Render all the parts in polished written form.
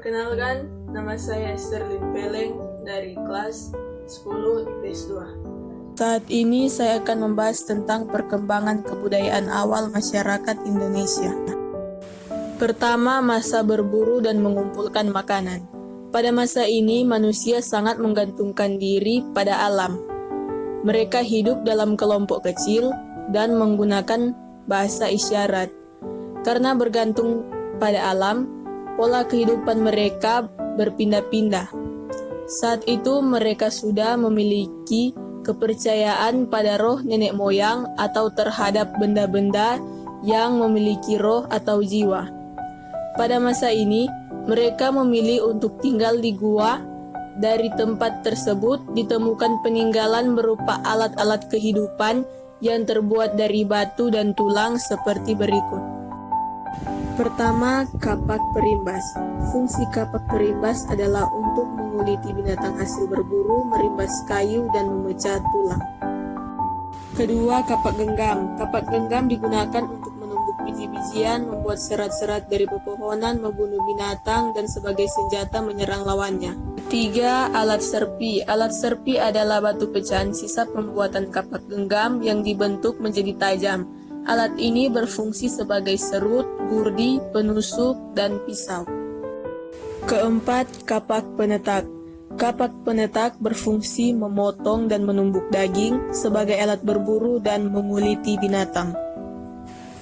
Perkenalkan, nama saya Sterling Peleng dari kelas 10 IPS 2. Saat ini saya akan membahas tentang perkembangan kebudayaan awal masyarakat Indonesia. Pertama, masa berburu dan mengumpulkan makanan. Pada masa ini, manusia sangat menggantungkan diri pada alam. Mereka hidup dalam kelompok kecil dan menggunakan bahasa isyarat. Karena bergantung pada alam, pola kehidupan mereka berpindah-pindah. Saat itu mereka sudah memiliki kepercayaan pada roh nenek moyang atau terhadap benda-benda yang memiliki roh atau jiwa. Pada masa ini, mereka memilih untuk tinggal di gua. Dari tempat tersebut ditemukan peninggalan berupa alat-alat kehidupan yang terbuat dari batu dan tulang seperti berikut. Pertama, kapak perimbas. Fungsi kapak perimbas adalah untuk menguliti binatang hasil berburu, merimbas kayu, dan memecah tulang. Kedua, kapak genggam. Kapak genggam digunakan untuk menumbuk biji-bijian, membuat serat-serat dari pepohonan, membunuh binatang, dan sebagai senjata menyerang lawannya. Ketiga, alat serpi. Alat serpi adalah batu pecahan sisa pembuatan kapak genggam yang dibentuk menjadi tajam. Alat ini berfungsi sebagai serut, gurdi, penusuk, dan pisau. Keempat, kapak penetak. Kapak penetak berfungsi memotong dan menumbuk daging sebagai alat berburu dan menguliti binatang.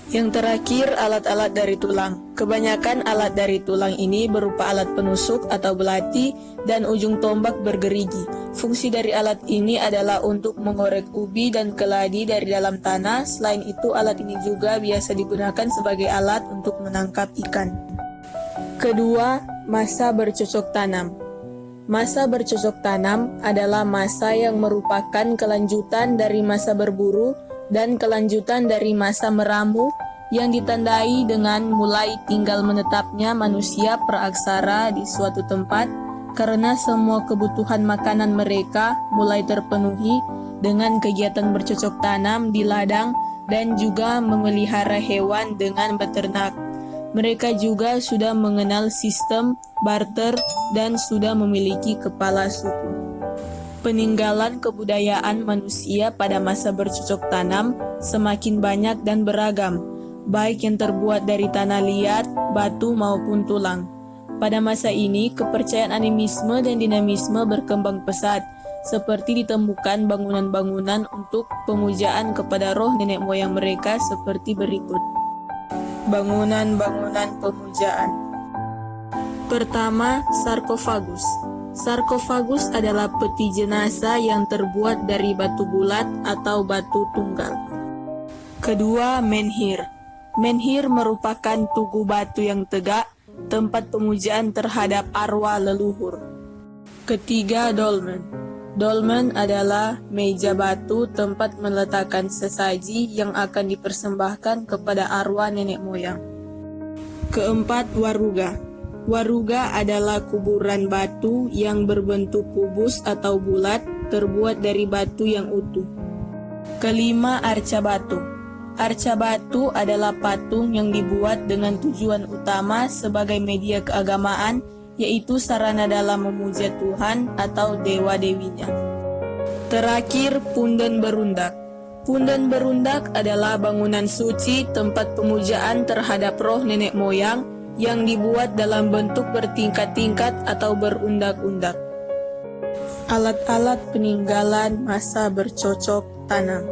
Yang terakhir, alat-alat dari tulang. Kebanyakan alat dari tulang ini berupa alat penusuk atau belati dan ujung tombak bergerigi. Fungsi dari alat ini adalah untuk mengorek ubi dan keladi dari dalam tanah. Selain itu, alat ini juga biasa digunakan sebagai alat untuk menangkap ikan. Kedua, masa bercocok tanam. Masa bercocok tanam adalah masa yang merupakan kelanjutan dari masa berburu dan kelanjutan dari masa meramu yang ditandai dengan mulai tinggal menetapnya manusia praaksara di suatu tempat karena semua kebutuhan makanan mereka mulai terpenuhi dengan kegiatan bercocok tanam di ladang dan juga memelihara hewan dengan beternak. Mereka juga sudah mengenal sistem barter dan sudah memiliki kepala suku. Peninggalan kebudayaan manusia pada masa bercocok tanam semakin banyak dan beragam, baik yang terbuat dari tanah liat, batu maupun tulang. Pada masa ini, kepercayaan animisme dan dinamisme berkembang pesat, seperti ditemukan bangunan-bangunan untuk pemujaan kepada roh nenek moyang mereka seperti berikut. Bangunan-bangunan pemujaan. Pertama, sarkofagus. Sarkofagus adalah peti jenazah yang terbuat dari batu bulat atau batu tunggal. Kedua, menhir. Menhir merupakan tugu batu yang tegak, tempat pemujaan terhadap arwah leluhur. Ketiga, dolmen. Dolmen adalah meja batu tempat meletakkan sesaji yang akan dipersembahkan kepada arwah nenek moyang. Keempat, waruga. Waruga adalah kuburan batu yang berbentuk kubus atau bulat, terbuat dari batu yang utuh. Kelima, arca batu. Arca batu adalah patung yang dibuat dengan tujuan utama sebagai media keagamaan, yaitu sarana dalam memuja Tuhan atau dewa-dewinya. Terakhir, punden berundak. Punden berundak adalah bangunan suci tempat pemujaan terhadap roh nenek moyang yang dibuat dalam bentuk bertingkat-tingkat atau berundak-undak. Alat-alat peninggalan masa bercocok tanam.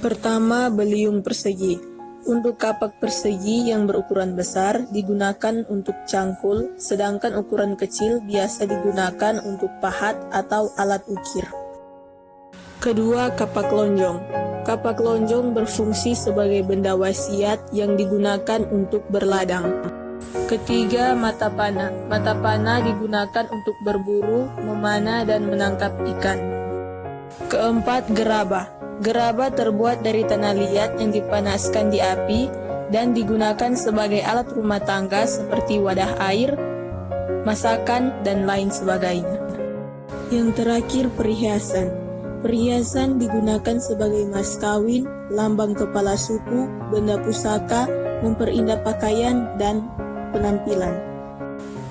Pertama, beliung persegi. Untuk kapak persegi yang berukuran besar digunakan untuk cangkul, sedangkan ukuran kecil biasa digunakan untuk pahat atau alat ukir. Kedua, kapak lonjong. Kapak lonjong berfungsi sebagai benda wasiat yang digunakan untuk berladang. Ketiga, mata panah. Mata panah digunakan untuk berburu, memanah, dan menangkap ikan. Keempat, gerabah. Gerabah terbuat dari tanah liat yang dipanaskan di api dan digunakan sebagai alat rumah tangga seperti wadah air, masakan, dan lain sebagainya. Yang terakhir, perhiasan. Perhiasan digunakan sebagai mas kawin, lambang kepala suku, benda pusaka, memperindah pakaian, dan penampilan.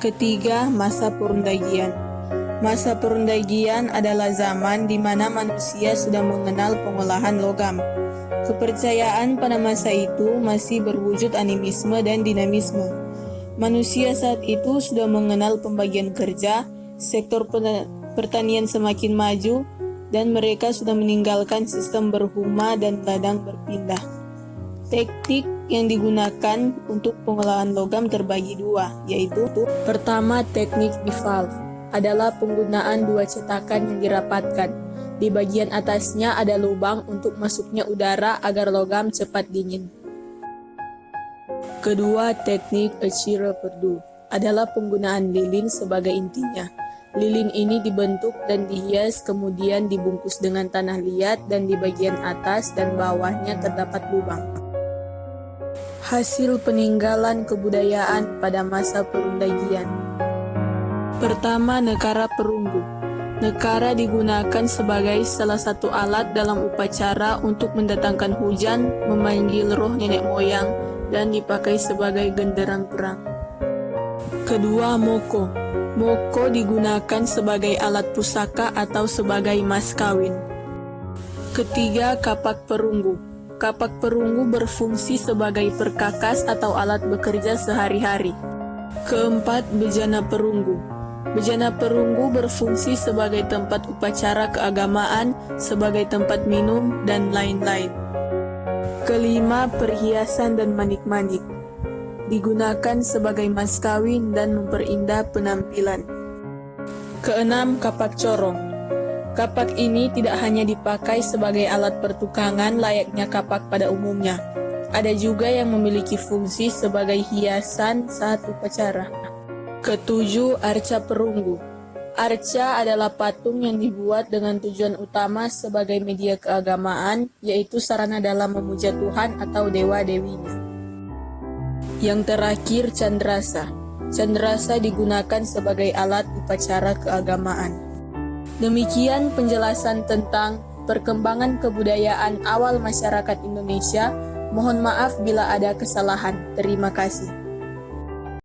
Ketiga, masa perundagian. Masa perundagian adalah zaman di mana manusia sudah mengenal pengolahan logam. Kepercayaan pada masa itu masih berwujud animisme dan dinamisme. Manusia saat itu sudah mengenal pembagian kerja, sektor pertanian semakin maju, dan mereka sudah meninggalkan sistem berhuma dan ladang berpindah. Teknik yang digunakan untuk pengolahan logam terbagi dua, yaitu pertama, teknik bivalve adalah penggunaan dua cetakan yang dirapatkan. Di bagian atasnya ada lubang untuk masuknya udara agar logam cepat dingin. Kedua, teknik Achille Perdue adalah penggunaan lilin sebagai intinya. Lilin ini dibentuk dan dihias, kemudian dibungkus dengan tanah liat, dan di bagian atas dan bawahnya terdapat lubang. Hasil peninggalan kebudayaan pada masa perundagian. Pertama, nekara perunggu. Nekara digunakan sebagai salah satu alat dalam upacara untuk mendatangkan hujan, memanggil roh nenek moyang, dan dipakai sebagai genderang perang. Kedua, moko. Moko digunakan sebagai alat pusaka atau sebagai mas kawin. Ketiga, kapak perunggu. Kapak perunggu berfungsi sebagai perkakas atau alat bekerja sehari-hari. Keempat, bejana perunggu. Bejana perunggu berfungsi sebagai tempat upacara keagamaan, sebagai tempat minum, dan lain-lain. Kelima, perhiasan dan manik-manik. Digunakan sebagai mas kawin dan memperindah penampilan. Keenam, kapak corong. Kapak ini tidak hanya dipakai sebagai alat pertukangan layaknya kapak pada umumnya. Ada juga yang memiliki fungsi sebagai hiasan saat upacara. Ketujuh, arca perunggu. Arca adalah patung yang dibuat dengan tujuan utama sebagai media keagamaan, yaitu sarana dalam memuja Tuhan atau dewa-dewinya. Yang terakhir, candrasa. Candrasa digunakan sebagai alat upacara keagamaan. Demikian penjelasan tentang perkembangan kebudayaan awal masyarakat Indonesia. Mohon maaf bila ada kesalahan. Terima kasih.